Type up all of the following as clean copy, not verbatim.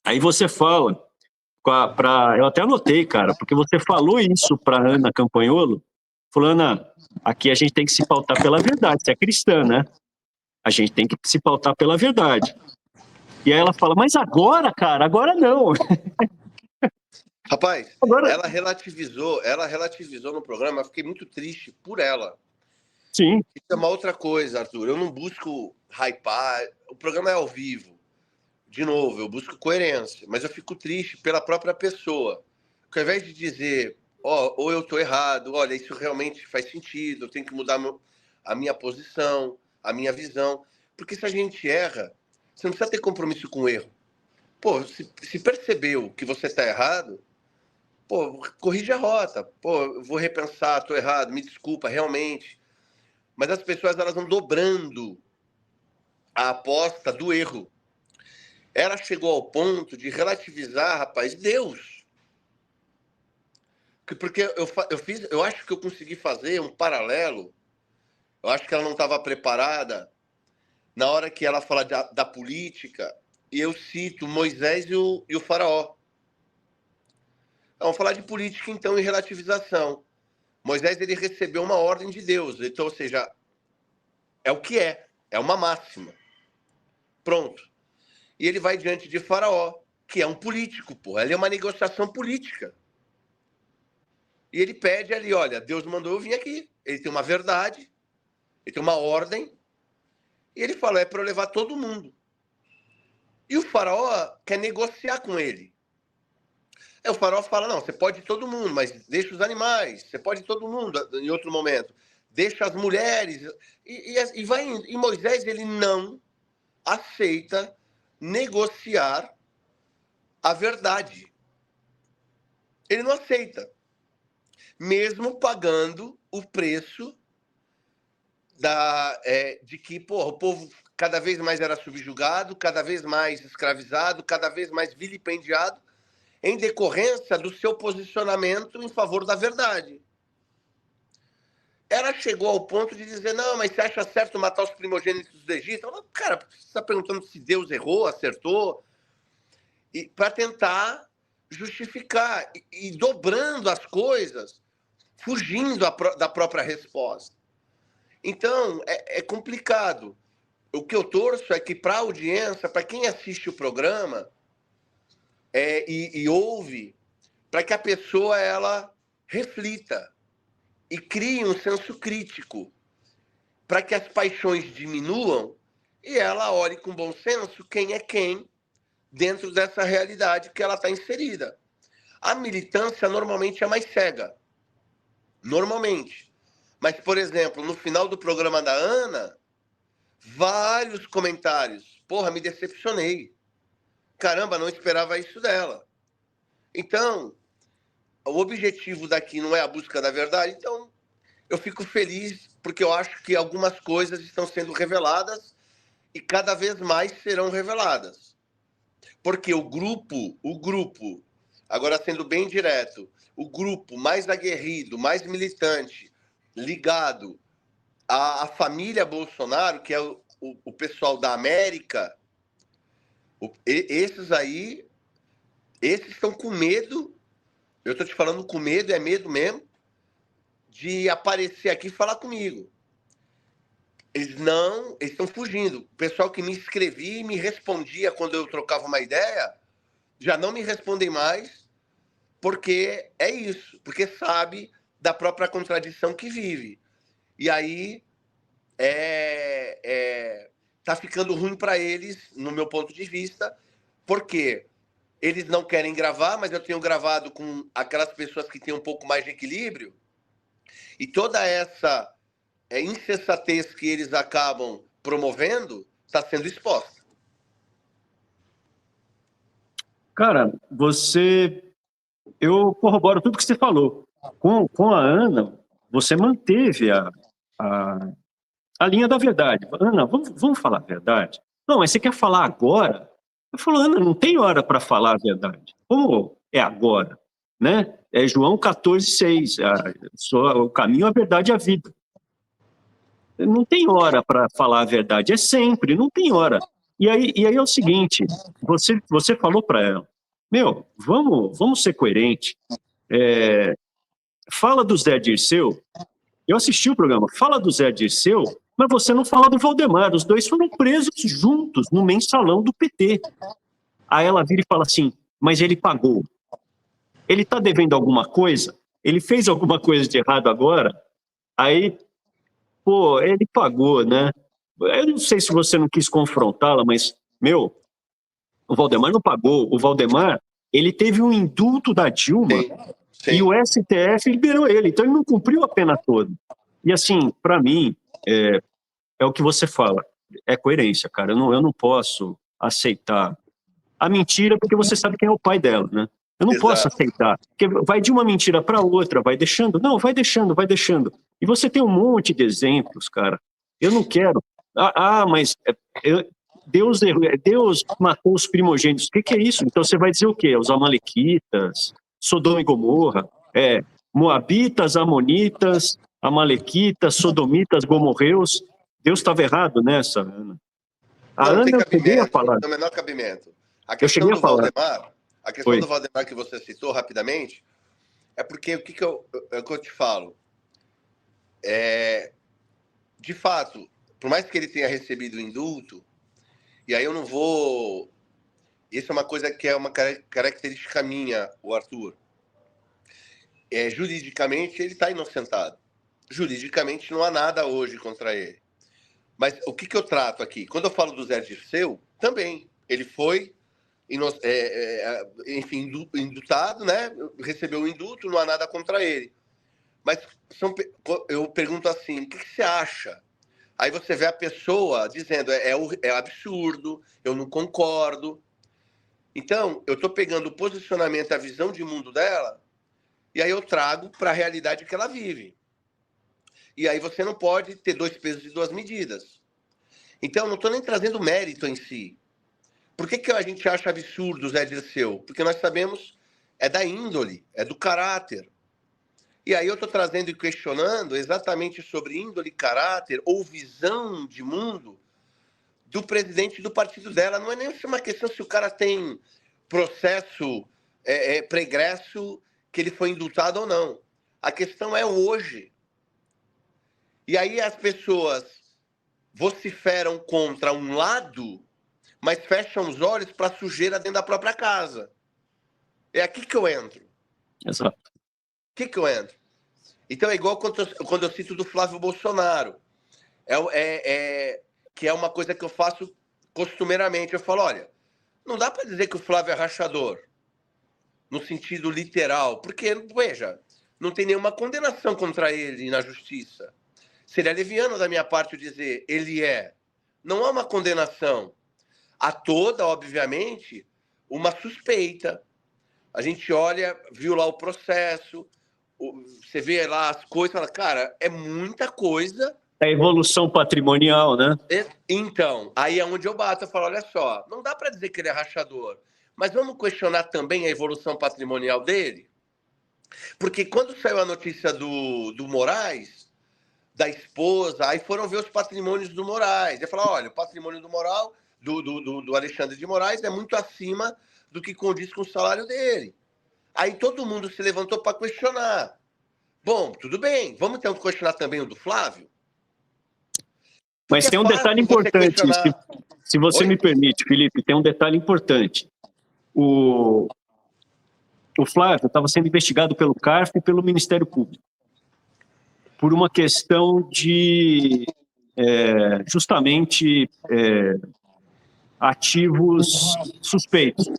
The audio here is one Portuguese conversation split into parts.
Aí você fala, eu até anotei, cara, porque você falou isso para Ana Campagnolo, falou, Ana, aqui a gente tem que se pautar pela verdade, você é cristã, né? A gente tem que se pautar pela verdade. E aí ela fala, mas agora, cara, agora não. Rapaz, Agora... ela relativizou no programa, eu fiquei muito triste por ela. Sim. Isso é uma outra coisa, Arthur, eu não busco hypar, o programa é ao vivo. De novo, eu busco coerência, mas eu fico triste pela própria pessoa. Porque ao invés de dizer, ou eu estou errado, olha, isso realmente faz sentido, eu tenho que mudar a minha posição, a minha visão. Porque se a gente erra, você não precisa ter compromisso com o erro. Pô, se percebeu que você está errado, pô, corrige a rota. Pô, eu vou repensar, estou errado, me desculpa, realmente. Mas as pessoas, elas vão dobrando a aposta do erro. Ela chegou ao ponto de relativizar, rapaz, Deus. Porque eu acho que eu consegui fazer um paralelo. Eu acho que ela não estava preparada na hora que ela fala da política. E eu cito Moisés e o faraó. Vamos falar de política, então, em relativização. Moisés, ele recebeu uma ordem de Deus. Então, ou seja, é o que é. É uma máxima. Pronto. E ele vai diante de faraó, que é um político, pô. Ali é uma negociação política. E ele pede ali, olha, Deus mandou eu vir aqui. Ele tem uma verdade, ele tem uma ordem. E ele fala, é para eu levar todo mundo. E o faraó quer negociar com ele. Aí o faraó fala, não, você pode ir todo mundo, mas deixa os animais. Você pode ir todo mundo em outro momento. Deixa as mulheres. E vai indo. E Moisés, ele não aceita negociar a verdade. Ele não aceita. Mesmo pagando o preço de que, porra, o povo cada vez mais era subjugado, cada vez mais escravizado, cada vez mais vilipendiado, em decorrência do seu posicionamento em favor da verdade. Ela chegou ao ponto de dizer, não, mas você acha certo matar os primogênitos do Egito? Falo, cara, você está perguntando se Deus errou, acertou? E para tentar justificar e dobrando as coisas, fugindo da própria resposta. Então, é complicado. O que eu torço é que para a audiência, para quem assiste o programa e ouve, para que a pessoa ela reflita e crie um senso crítico, para que as paixões diminuam e ela olhe com bom senso quem é quem dentro dessa realidade que ela está inserida. A militância normalmente é mais cega. Normalmente. Mas, por exemplo, no final do programa da Ana, vários comentários. Porra, me decepcionei. Caramba, não esperava isso dela. Então, o objetivo daqui não é a busca da verdade. Então, eu fico feliz porque eu acho que algumas coisas estão sendo reveladas e cada vez mais serão reveladas. Porque o grupo, agora sendo bem direto, o grupo mais aguerrido, mais militante, ligado à família Bolsonaro, que é o pessoal da América, esses estão com medo, eu estou te falando com medo, é medo mesmo, de aparecer aqui e falar comigo. Eles estão fugindo. O pessoal que me escrevia e me respondia quando eu trocava uma ideia, já não me respondem mais, porque é isso, porque sabe da própria contradição que vive. E aí tá ficando ruim para eles, no meu ponto de vista, porque eles não querem gravar, mas eu tenho gravado com aquelas pessoas que têm um pouco mais de equilíbrio, e toda essa insensatez que eles acabam promovendo está sendo exposta. Cara, eu corroboro tudo que você falou. Com a Ana, você manteve a linha da verdade. Ana, vamos falar a verdade? Não, mas você quer falar agora? Eu falo, Ana, não tem hora para falar a verdade. Como é agora? Né? É João 14,6. O caminho, a verdade e a vida. Não tem hora para falar a verdade, é sempre, não tem hora. E aí é o seguinte, você falou para ela, meu, vamos ser coerentes. Fala do Zé Dirceu, eu assisti o programa, fala do Zé Dirceu, mas você não fala do Valdemar, os dois foram presos juntos no mensalão do PT. Aí ela vira e fala assim, mas ele pagou. Ele está devendo alguma coisa? Ele fez alguma coisa de errado agora? Aí, pô, ele pagou, né? Eu não sei se você não quis confrontá-la, mas, meu, o Valdemar não pagou. O Valdemar, ele teve um indulto da Dilma e o STF liberou ele. Então, ele não cumpriu a pena toda. E, assim, para mim, é o que você fala. É coerência, cara. Eu não posso aceitar a mentira porque você sabe quem é o pai dela, né? Eu não posso aceitar. Porque vai de uma mentira para outra, vai deixando. Não, vai deixando, vai deixando. E você tem um monte de exemplos, cara. Eu não quero. Mas Deus matou os primogênitos. O que é isso? Então você vai dizer o quê? Os amalequitas, Sodoma e Gomorra, Moabitas, Amonitas, Amalequitas, Sodomitas, Gomorreus. Deus estava errado nessa, Ana. A Ana tem cabimento, falar. no menor cabimento. A questão do Valdemar, do Valdemar que você citou rapidamente, é porque o que eu te falo? De fato, por mais que ele tenha recebido o indulto, e aí eu não vou... Isso é uma coisa que é uma característica minha, o Arthur. Juridicamente, ele está inocentado. Juridicamente, não há nada hoje contra ele. Mas o que eu trato aqui? Quando eu falo do Zé Dirceu, também. Ele foi, enfim, indultado, né? Recebeu o indulto, não há nada contra ele. Mas eu pergunto assim, o que você acha? Aí você vê a pessoa dizendo, é absurdo, eu não concordo. Então, eu estou pegando o posicionamento, a visão de mundo dela, e aí eu trago para a realidade que ela vive. E aí você não pode ter dois pesos e duas medidas. Então, eu não estou nem trazendo mérito em si. Por que a gente acha absurdo o Zé Dirceu? Porque nós sabemos, é da índole, é do caráter. E aí eu estou trazendo e questionando exatamente sobre índole, caráter ou visão de mundo do presidente do partido dela. Não é nem uma questão se o cara tem processo pregresso, que ele foi indultado ou não. A questão é hoje. E aí as pessoas vociferam contra um lado, mas fecham os olhos para a sujeira dentro da própria casa. É aqui que eu entro. Exato. Aqui que eu entro. Então é igual quando eu cito do Flávio Bolsonaro. Que é uma coisa que eu faço costumeiramente. Eu falo, olha, não dá para dizer que o Flávio é rachador, no sentido literal, porque, veja, não tem nenhuma condenação contra ele na justiça. Seria leviano da minha parte dizer ele é. Não há uma condenação. Há toda, obviamente, uma suspeita. A gente olha, viu lá o processo, você vê lá as coisas, fala, cara, é muita coisa. É evolução patrimonial, né? Então, aí é onde eu bato, eu falo, olha só, não dá para dizer que ele é rachador, mas vamos questionar também a evolução patrimonial dele? Porque quando saiu a notícia do Moraes, da esposa, aí foram ver os patrimônios do Moraes. E falaram, olha, o patrimônio do Alexandre de Moraes é muito acima do que condiz com o salário dele. Aí todo mundo se levantou para questionar. Bom, tudo bem, vamos então questionar também o do Flávio? Mas tem um detalhe importante, se você me permite, Felipe, tem um detalhe importante. O Flávio estava sendo investigado pelo CARF e pelo Ministério Público por uma questão de, justamente, ativos suspeitos.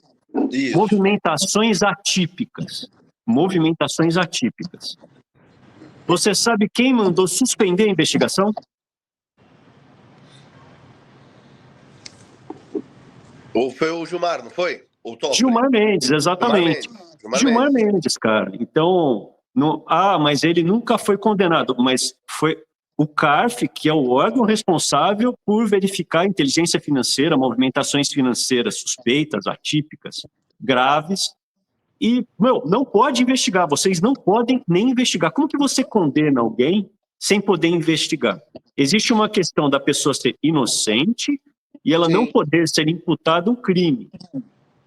Isso. Movimentações atípicas. Você sabe quem mandou suspender a investigação? Ou foi o Gilmar, não foi? Gilmar Mendes, exatamente. Gilmar Mendes, cara. Então, mas ele nunca foi condenado, mas foi o CARF, que é o órgão responsável por verificar inteligência financeira, movimentações financeiras suspeitas, atípicas, graves, e, não pode investigar, vocês não podem nem investigar. Como que você condena alguém sem poder investigar? Existe uma questão da pessoa ser inocente e ela não Sim. poder ser imputada um crime.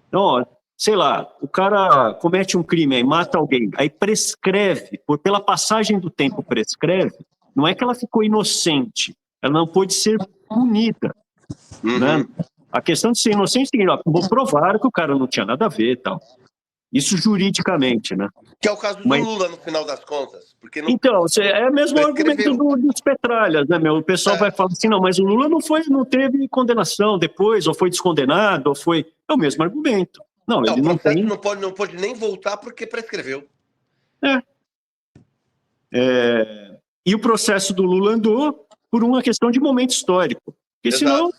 Então, ó, sei lá, o cara comete um crime, aí mata alguém, aí prescreve, pela passagem do tempo prescreve, não é que ela ficou inocente, ela não pôde ser punida, né? A questão de ser inocente tem que provar que o cara não tinha nada a ver e tal. Isso juridicamente, né? Que é o caso do Lula, no final das contas. Porque não Então, é o mesmo argumento dos Petralhas, né, meu? O pessoal vai falar assim, não, mas o Lula não teve condenação depois, ou foi descondenado, ou foi... É o mesmo argumento. Não, ele o processo não tem... não pode nem voltar porque prescreveu. E o processo do Lula andou por uma questão de momento histórico. Porque senão